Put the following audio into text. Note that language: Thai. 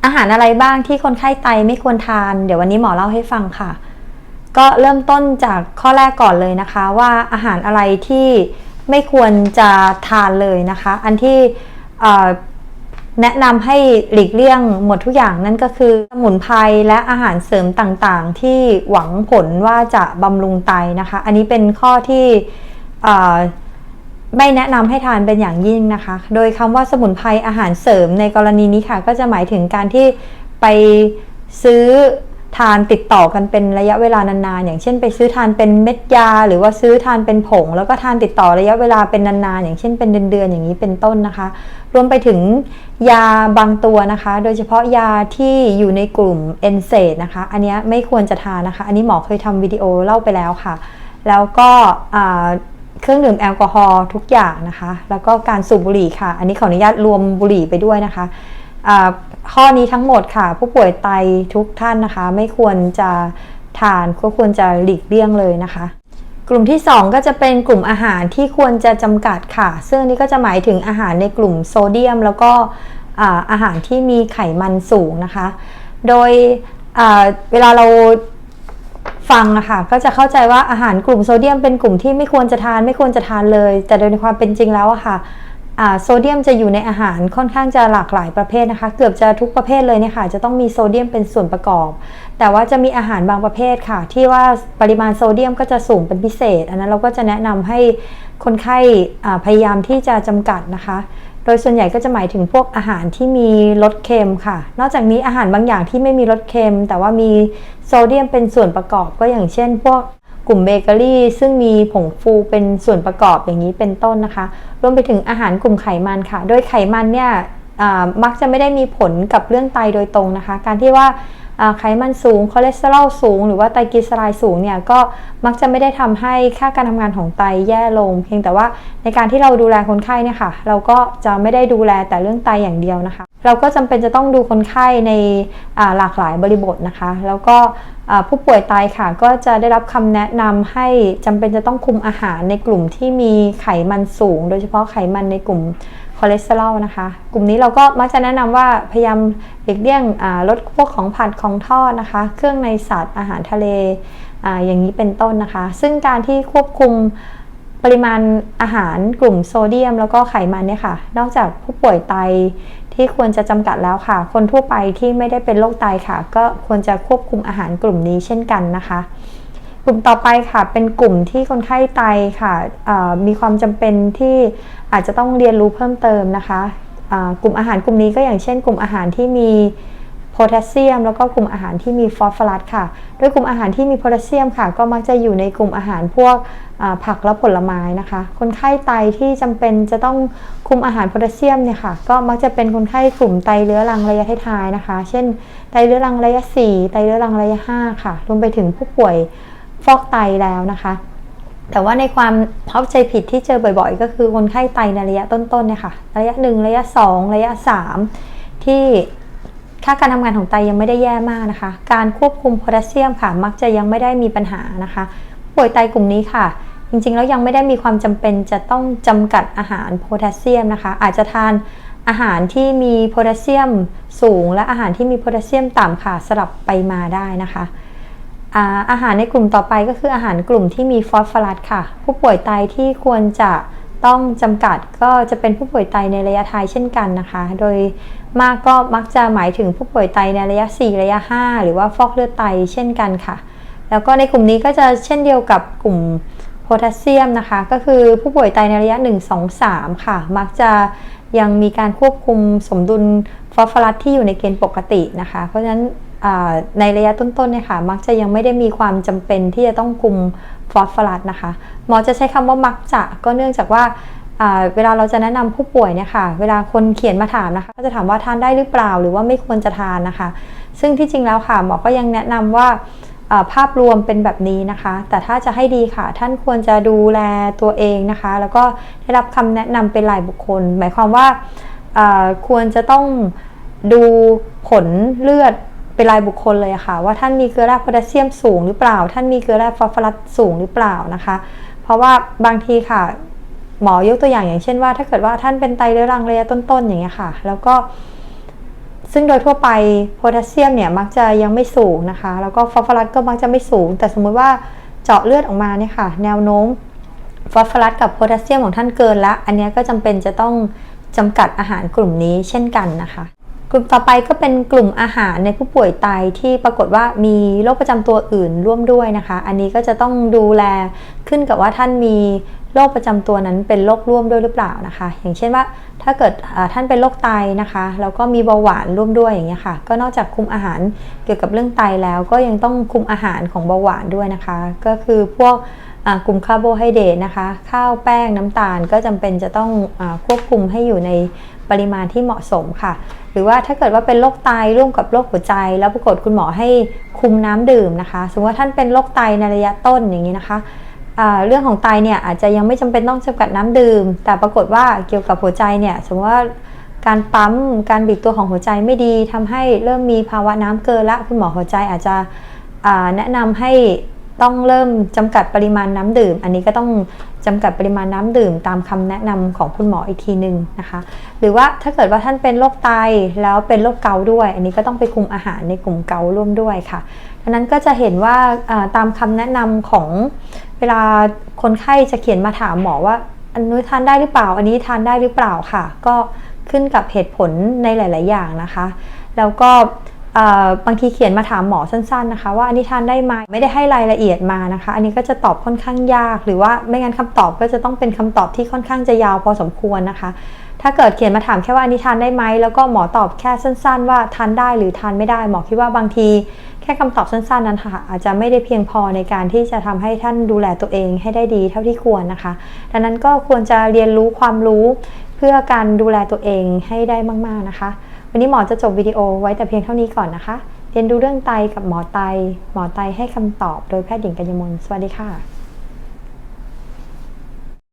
อาหารอะไรบ้างที่คนไข้ไตไม่ควรทานเดี๋ยววันนี้หมอเล่าให้ฟังค่ะก็เริ่มต้นจากข้อแรกก่อนเลยนะคะว่าอาหารอะไรที่ไม่ควรจะทานเลยนะคะอันที่แนะนำให้หลีกเลี่ยงหมดทุกอย่างนั่นก็คือสมุนไพรและอาหารเสริมต่างๆที่หวังผลว่าจะบำรุงไตนะคะอันนี้เป็นข้อที่ไม่แนะนำให้ทานเป็นอย่างยิ่งนะคะโดยคำว่าสมุนไพรอาหารเสริมในกรณีนี้ค่ะก็จะหมายถึงการที่ไปซื้อทานติดต่อกันเป็นระยะเวลานานๆอย่างเช่นไปซื้อทานเป็นเม็ดยาหรือว่าซื้อทานเป็นผงแล้วก็ทานติดต่อระยะเวลาเป็นนานๆอย่างเช่นเป็นเดือนๆอย่างนี้เป็นต้นนะคะรวมไปถึงยาบางตัวนะคะโดยเฉพาะยาที่อยู่ในกลุ่ม NSAID นะคะอันนี้ไม่ควรจะทานนะคะอันนี้หมอเคยทำวิดีโอเล่าไปแล้วค่ะแล้วก็เครื่องดื่มแอลกอฮอล์ทุกอย่างนะคะแล้วก็การสูบบุหรี่ค่ะอันนี้ขออนุญาตรวมบุหรี่ไปด้วยนะคะข้อนี้ทั้งหมดค่ะผู้ป่วยไตทุกท่านนะคะไม่ควรจะทานก็ควรจะหลีกเลี่ยงเลยนะคะกลุ่มที่2ก็จะเป็นกลุ่มอาหารที่ควรจะจำกัดค่ะซึ่งนี้ก็จะหมายถึงอาหารในกลุ่มโซเดียมแล้วก็อาหารที่มีไขมันสูงนะคะโดยเวลาเราฟังนะคะก็จะเข้าใจว่าอาหารกลุ่มโซเดียมเป็นกลุ่มที่ไม่ควรจะทานเลยแต่โดยในความเป็นจริงแล้วอะค่ะโซเดียมจะอยู่ในอาหารค่อนข้างจะหลากหลายประเภทนะคะเกือบจะทุกประเภทเลยเนี่ยค่ะจะต้องมีโซเดียมเป็นส่วนประกอบแต่ว่าจะมีอาหารบางประเภทค่ะที่ว่าปริมาณโซเดียมก็จะสูงเป็นพิเศษอันนั้นเราก็จะแนะนำให้คนไข้พยายามที่จะจำกัดนะคะโดยส่วนใหญ่ก็จะหมายถึงพวกอาหารที่มีรสเค็มค่ะนอกจากนี้อาหารบางอย่างที่ไม่มีรสเค็มแต่ว่ามีโซเดียมเป็นส่วนประกอบก็อย่างเช่นพวกกลุ่มเบเกอรี่ซึ่งมีผงฟูเป็นส่วนประกอบอย่างนี้เป็นต้นนะคะรวมไปถึงอาหารกลุ่มไขมันค่ะโดยไขมันเนี่ยมักจะไม่ได้มีผลกับเรื่องไตโดยตรงนะคะการที่ว่าไขมันสูงคอเลสเตอรอลสูงหรือว่าไตรกลีเซอไรด์สูงเนี่ยก็มักจะไม่ได้ทำให้ค่าการทำงานของไตแย่ลงเพียงแต่ว่าในการที่เราดูแลคนไข้เนี่ยค่ะเราก็จะไม่ได้ดูแลแต่เรื่องไตอย่างเดียวนะคะเราก็จำเป็นจะต้องดูคนไข้ในหลากหลายบริบทนะคะแล้วก็ผู้ป่วยไตค่ะก็จะได้รับคำแนะนำให้จำเป็นจะต้องคุมอาหารในกลุ่มที่มีไขมันสูงโดยเฉพาะไขมันในกลุ่มคอเลสเตอรอลนะคะกลุ่มนี้เราก็มักจะแนะนำว่าพยายามหลีกเลี่ยงลดพวกของผัดของทอดนะคะเครื่องในสัตว์อาหารทะเลอย่างนี้เป็นต้นนะคะซึ่งการที่ควบคุมปริมาณอาหารกลุ่มโซเดียมแล้วก็ไขมันเนี่ยค่ะนอกจากผู้ป่วยไตที่ควรจะจำกัดแล้วค่ะคนทั่วไปที่ไม่ได้เป็นโรคไตค่ะก็ควรจะควบคุมอาหารกลุ่มนี้เช่นกันนะคะกลุ่มต่อไปค่ะเป็นกลุ่มที่คนไข้ไตค่ะมีความจำเป็นที่อาจจะต้องเรียนรู้เพิ่มเติมนะคะกลุ่มอาหารกลุ่มนี้ก็อย่างเช่นกลุ่มอาหารที่มีโพแทสเซียมแล้วก็กลุ่มอาหารที่มีฟอสฟอรัสค่ะโดยกลุ่มอาหารที่มีโพแทสเซียมค่ะก็มักจะอยู่ในกลุ่มอาหารพวกผักและผลไม้นะคะคนไข้ไตที่จำเป็นจะต้องคุมอาหารโพแทสเซียมเนี่ยค่ะก็มักจะเป็นคนไข้กลุ่มไตเรื้อรังระยะท้ายๆนะคะเช่นไตเรื้อรังระยะ4ไตเรื้อรังระยะ5ค่ะรวมไปถึงผู้ป่วยฟอกไตแล้วนะคะแต่ว่าในความเข้าใจผิดที่เจอบ่อยๆก็คือคนไข้ไตในระยะต้นๆเนี่ยค่ะระยะ1ระยะ2ระยะ3ที่ค่าการทำงานของไตยังไม่ได้แย่มากนะคะการควบคุมโพแทสเซียมค่ะมักจะยังไม่ได้มีปัญหานะคะป่วยไตกลุ่มนี้ค่ะจริงๆแล้วยังไม่ได้มีความจำเป็นจะต้องจำกัดอาหารโพแทสเซียมนะคะอาจจะทานอาหารที่มีโพแทสเซียมสูงและอาหารที่มีโพแทสเซียมต่ำค่ะสลับไปมาได้นะคะอาหารในกลุ่มต่อไปก็คืออาหารกลุ่มที่มีฟอสฟอรัสค่ะผู้ป่วยไตที่ควรจะต้องจำกัดก็จะเป็นผู้ป่วยไตในระยะท้ายเช่นกันนะคะโดยมากก็มักจะหมายถึงผู้ป่วยไตในระยะ4ระยะ5หรือว่าฟอกเลือดไตเช่นกันค่ะแล้วก็ในกลุ่มนี้ก็จะเช่นเดียวกับกลุ่มโพแทสเซียมนะคะก็คือผู้ป่วยไตในระยะ1 2 3ค่ะมักจะยังมีการควบคุมสมดุลฟอสฟอรัสที่อยู่ในเกณฑ์ปกตินะคะเพราะฉะนั้นในระยะต้นๆเนี่ยค่ะมักจะยังไม่ได้มีความจำเป็นที่จะต้องคุมฟอสฟอรัสนะคะหมอจะใช้คำว่ามักจะก็เนื่องจากว่าเวลาเราจะแนะนำผู้ป่วยเนี่ยค่ะเวลาคนเขียนมาถามนะคะก็จะถามว่าทานได้หรือเปล่าหรือว่าไม่ควรจะทานนะคะซึ่งที่จริงแล้วค่ะหมอก็ยังแนะนำว่าภาพรวมเป็นแบบนี้นะคะแต่ถ้าจะให้ดีค่ะท่านควรจะดูแลตัวเองนะคะแล้วก็ได้รับคำแนะนำเป็นรายบุคคลหมายความว่าควรจะต้องดูผลเลือดเป็นรายบุคคลเลยค่ะว่าท่านมีเกลือแร่โพแทสเซียมสูงหรือเปล่าท่านมีเกลือแร่ฟอสฟอรัสสูงหรือเปล่านะคะเพราะว่าบางทีค่ะหมอยกตัวอย่างเช่นว่าถ้าเกิดว่าท่านเป็นไตเรื้อรังระยะต้นๆอย่างเงี้ยค่ะแล้วก็ ซึ่งโดยทั่วไปโพแทสเซียมเนี่ยมักจะยังไม่สูงนะคะแล้วก็ฟอสฟอรัสก็มักจะไม่สูงแต่สมมุติว่าเจาะเลือดออกมาเนี่ยค่ะแนวโน้มฟอสฟอรัสกับโพแทสเซียมของท่านเกินละอันนี้ก็จำเป็นจะต้องจำกัดอาหารกลุ่มนี้เช่นกันนะคะกลุ่มต่อไปก็เป็นกลุ่มอาหารในผู้ป่วยไตที่ปรากฏว่ามีโรคประจำตัวอื่นร่วมด้วยนะคะอันนี้ก็จะต้องดูแลขึ้นกับว่าท่านมีโรคประจำตัวนั้นเป็นโรคร่วมด้วยหรือเปล่านะคะอย่างเช่นว่าถ้าเกิดท่านเป็นโรคไตนะคะแล้วก็มีเบาหวานร่วมด้วยอย่างเงี้ยค่ะก็นอกจากคุมอาหารเกี่ยวกับเรื่องไตแล้วก็ยังต้องคุมอาหารของเบาหวานด้วยนะคะก็คือพวกกลุ่มคาร์โบไฮเดรตนะคะข้าวแป้งน้ำตาลก็จำเป็นจะต้องควบคุมให้อยู่ในปริมาณที่เหมาะสมค่ะหรือว่าถ้าเกิดว่าเป็นโรคไตร่วมกับโรคหัวใจแล้วปรากฏคุณหมอให้คุมน้ำดื่มนะคะสมมติว่าท่านเป็นโรคไตในระยะต้นอย่างนี้นะคะเรื่องของไตเนี่ยอาจจะยังไม่จำเป็นต้องจำกัดน้ำดื่มแต่ปรากฏว่าเกี่ยวกับหัวใจเนี่ยสมมติว่าการปั๊มการบีบตัวของหัวใจไม่ดีทำให้เริ่มมีภาวะน้ำเกินละคุณหมอหัวใจอาจจะแนะนำให้ต้องเริ่มจำกัดปริมาณน้ำดื่มอันนี้ก็ต้องจำกัดปริมาณน้ำดื่มตามคำแนะนำของคุณหมออีกทีนึงนะคะหรือว่าถ้าเกิดว่าท่านเป็นโรคไตแล้วเป็นโรคเกาต์ด้วยอันนี้ก็ต้องไปคุมอาหารในกลุ่มเกาต์ร่วมด้วยค่ะดังนั้นก็จะเห็นว่าตามคำแนะนำของเวลาคนไข้จะเขียนมาถามหมอว่าอันนี้ทานได้หรือเปล่าอันนี้ทานได้หรือเปล่าค่ะก็ขึ้นกับเหตุผลในหลายๆอย่างนะคะแล้วก็บางทีเขียนมาถามหมอสั้นๆนะคะว่าอันนี้ทานได้ไหมไม่ได้ให้รายละเอียดมานะคะอันนี้ก็จะตอบค่อนข้างยากหรือว่าไม่งั้นคำตอบก็จะต้องเป็นคำตอบที่ค่อนข้างจะยาวพอสมควรนะคะถ้าเกิดเขียนมาถามแค่ว่าอันนี้ทานได้ไหมแล้วก็หมอตอบแค่สั้นๆว่าทานได้หรือทานไม่ได้หมอคิดว่าบางทีแค่คำตอบสั้นๆนั้นค่ะอาจจะไม่ได้เพียงพอในการที่จะทำให้ท่านดูแลตัวเองให้ได้ดีเท่าที่ควรนะคะดังนั้นก็ควรจะเรียนรู้ความรู้เพื่อการดูแลตัวเองให้ได้มากๆนะคะวันนี้หมอจะจบวิดีโอไว้แต่เพียงเท่านี้ก่อนนะคะเรียนดูเรื่องไตกับหมอไตให้คำตอบโดยแพทย์หญิงกัญญมลสวัสดีค่ะ